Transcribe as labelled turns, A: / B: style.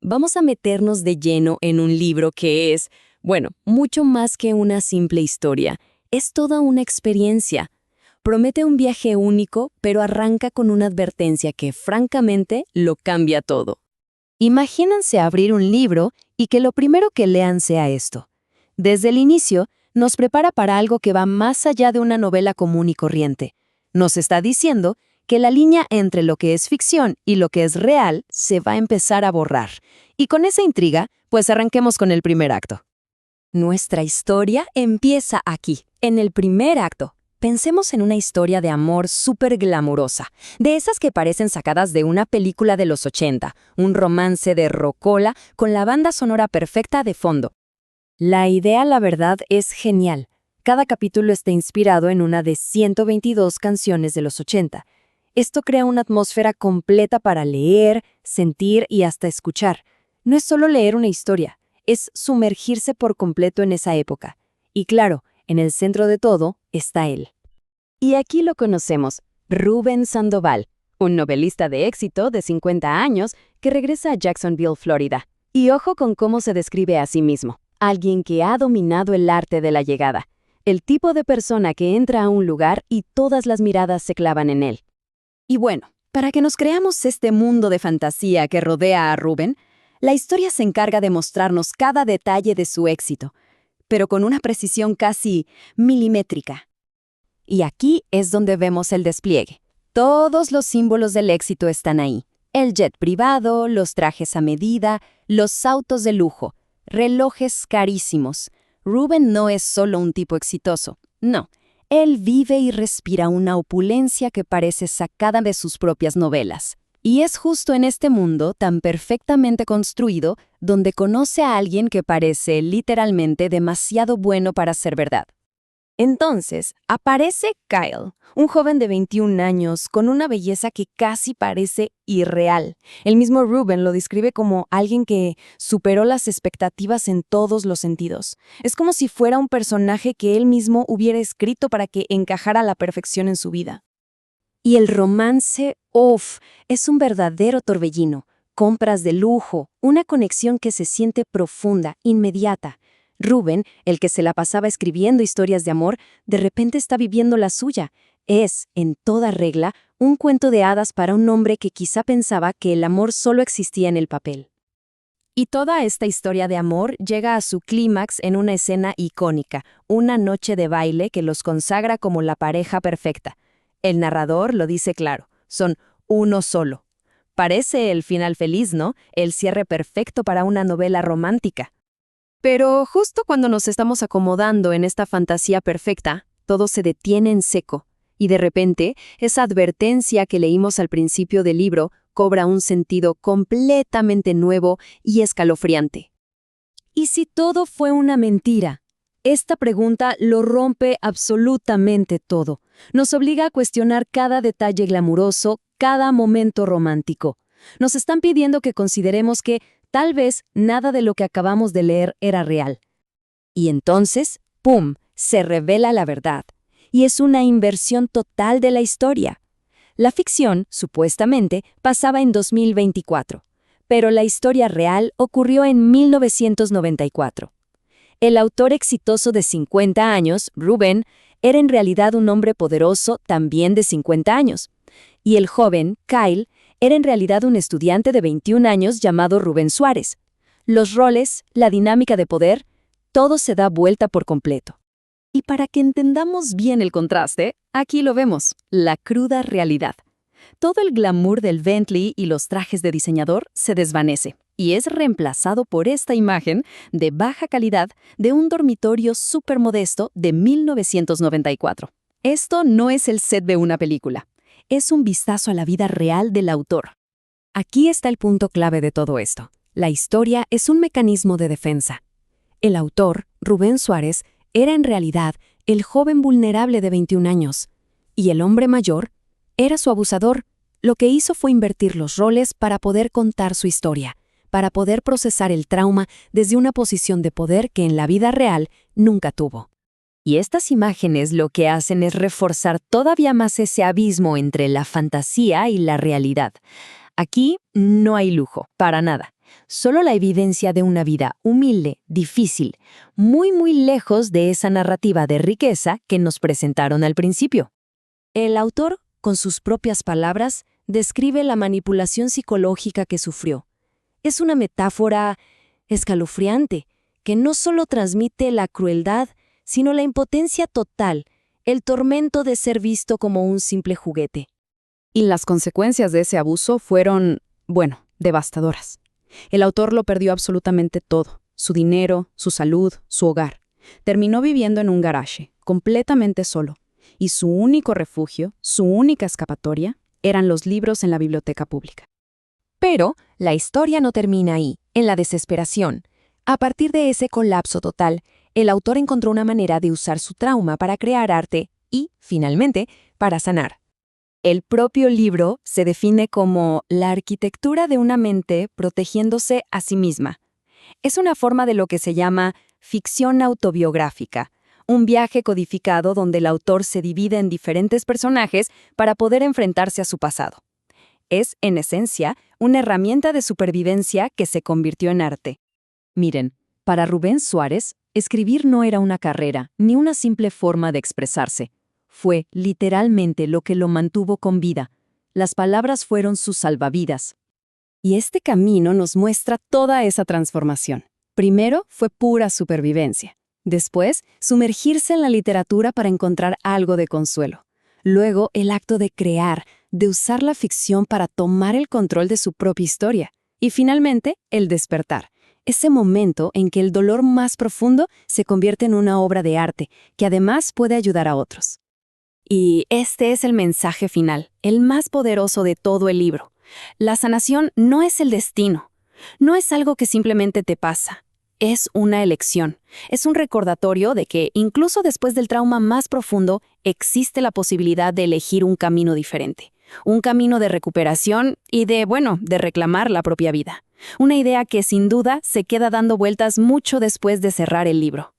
A: vamos a meternos de lleno en un libro que es, bueno, mucho más que una simple historia. Es toda una experiencia. Promete un viaje único, pero arranca con una advertencia que, francamente, lo cambia todo.
B: Imagínense abrir un libro y que lo primero que lean sea esto. Desde el inicio, nos prepara para algo que va más allá de una novela común y corriente. Nos está diciendo que la línea entre lo que es ficción y lo que es real se va a empezar a borrar. Y con esa intriga, pues arranquemos con el primer acto.
A: Nuestra historia empieza aquí, en el primer acto. Pensemos en una historia de amor súper glamurosa, de esas que parecen sacadas de una película de los 80, un romance de rocola con la banda sonora perfecta de fondo. La idea, la verdad, es genial. Cada capítulo está inspirado en una de 122 canciones de los 80. Esto crea una atmósfera completa para leer, sentir y hasta escuchar. No es solo leer una historia, es sumergirse por completo en esa época. Y claro, en el centro de todo está él. Y aquí lo conocemos, Rubén Sandoval, un novelista de éxito de 50 años que regresa a Jacksonville, Florida. Y ojo con cómo se describe a sí mismo. Alguien que ha dominado el arte de la llegada. El tipo de persona que entra a un lugar y todas las miradas se clavan en él. Y bueno, para que nos creamos este mundo de fantasía que rodea a Rubén, la historia se encarga de mostrarnos cada detalle de su éxito, pero con una precisión casi milimétrica. Y aquí es donde vemos el despliegue. Todos los símbolos del éxito están ahí. El jet privado, los trajes a medida, los autos de lujo, relojes carísimos. Rubén no es solo un tipo exitoso, no. Él vive y respira una opulencia que parece sacada de sus propias novelas. Y es justo en este mundo tan perfectamente construido donde conoce a alguien que parece literalmente demasiado bueno para ser verdad. Entonces, aparece Kyle, un joven de 21 años con una belleza que casi parece irreal. El mismo Rubén lo describe como alguien que superó las expectativas en todos los sentidos. Es como si fuera un personaje que él mismo hubiera escrito para que encajara a la perfección en su vida. Y el romance, es un verdadero torbellino. Compras de lujo, una conexión que se siente profunda, inmediata. Rubén, el que se la pasaba escribiendo historias de amor, de repente está viviendo la suya. Es, en toda regla, un cuento de hadas para un hombre que quizá pensaba que el amor solo existía en el papel. Y toda esta historia de amor llega a su clímax en una escena icónica, una noche de baile que los consagra como la pareja perfecta. El narrador lo dice claro, son uno solo. Parece el final feliz, ¿no? El cierre perfecto para una novela romántica. Pero justo cuando nos estamos acomodando en esta fantasía perfecta, todo se detiene en seco, y de repente, esa advertencia que leímos al principio del libro cobra un sentido completamente nuevo y escalofriante. ¿Y si todo fue una mentira? Esta pregunta lo rompe absolutamente todo. Nos obliga a cuestionar cada detalle glamuroso, cada momento romántico. Nos están pidiendo que consideremos que tal vez nada de lo que acabamos de leer era real. Y entonces, ¡pum!, se revela la verdad. Y es una inversión total de la historia. La ficción, supuestamente, pasaba en 2024, pero la historia real ocurrió en 1994. El autor exitoso de 50 años, Rubén, era en realidad un hombre poderoso también de 50 años. Y el joven, Kyle, era en realidad un estudiante de 21 años llamado Rubén Suárez. Los roles, la dinámica de poder, todo se da vuelta por completo. Y para que entendamos bien el contraste, aquí lo vemos, la cruda realidad. Todo el glamour del Bentley y los trajes de diseñador se desvanece y es reemplazado por esta imagen de baja calidad de un dormitorio súper modesto de 1994. Esto no es el set de una película. Es un vistazo a la vida real del autor. Aquí está el punto clave de todo esto. La historia es un mecanismo de defensa. El autor, Rubén Suárez, era en realidad el joven vulnerable de 21 años. Y el hombre mayor era su abusador. Lo que hizo fue invertir los roles para poder contar su historia, para poder procesar el trauma desde una posición de poder que en la vida real nunca tuvo. Y estas imágenes lo que hacen es reforzar todavía más ese abismo entre la fantasía y la realidad. Aquí no hay lujo, para nada.
B: solo la evidencia de una vida humilde, difícil, muy muy lejos de esa narrativa de riqueza que nos presentaron al principio. El autor, con sus propias palabras, describe la manipulación psicológica que sufrió. Es una metáfora escalofriante, que no solo transmite la crueldad, sino la impotencia total, el tormento de ser visto como un simple juguete.
C: Y las consecuencias de ese abuso fueron, bueno, devastadoras. El autor lo perdió absolutamente todo, su dinero, su salud, su hogar. Terminó viviendo en un garaje, completamente solo, y su único refugio, su única escapatoria, eran los libros en la biblioteca pública.
A: Pero la historia no termina ahí, en la desesperación. A partir de ese colapso total, el autor encontró una manera de usar su trauma para crear arte y, finalmente, para sanar. El propio libro se define como la arquitectura de una mente protegiéndose a sí misma. Es una forma de lo que se llama ficción autobiográfica, un viaje codificado donde el autor se divide en diferentes personajes para poder enfrentarse a su pasado. Es, en esencia, una herramienta de supervivencia que se convirtió en arte. Miren, para Rubén Suárez, escribir no era una carrera ni una simple forma de expresarse. Fue, literalmente, lo que lo mantuvo con vida. Las palabras fueron sus salvavidas. Y este camino nos muestra toda esa transformación. Primero fue pura supervivencia. Después, sumergirse en la literatura para encontrar algo de consuelo. Luego, el acto de crear, de usar la ficción para tomar el control de su propia historia. Y finalmente, el despertar. Ese momento en que el dolor más profundo se convierte en una obra de arte, que además puede ayudar a otros. Y este es el mensaje final, el más poderoso de todo el libro. La sanación no es el destino, no es algo que simplemente te pasa. Es una elección, es un recordatorio de que, incluso después del trauma más profundo, existe la posibilidad de elegir un camino diferente. Un camino de recuperación y de reclamar la propia vida. Una idea que sin duda se queda dando vueltas mucho después de cerrar el libro.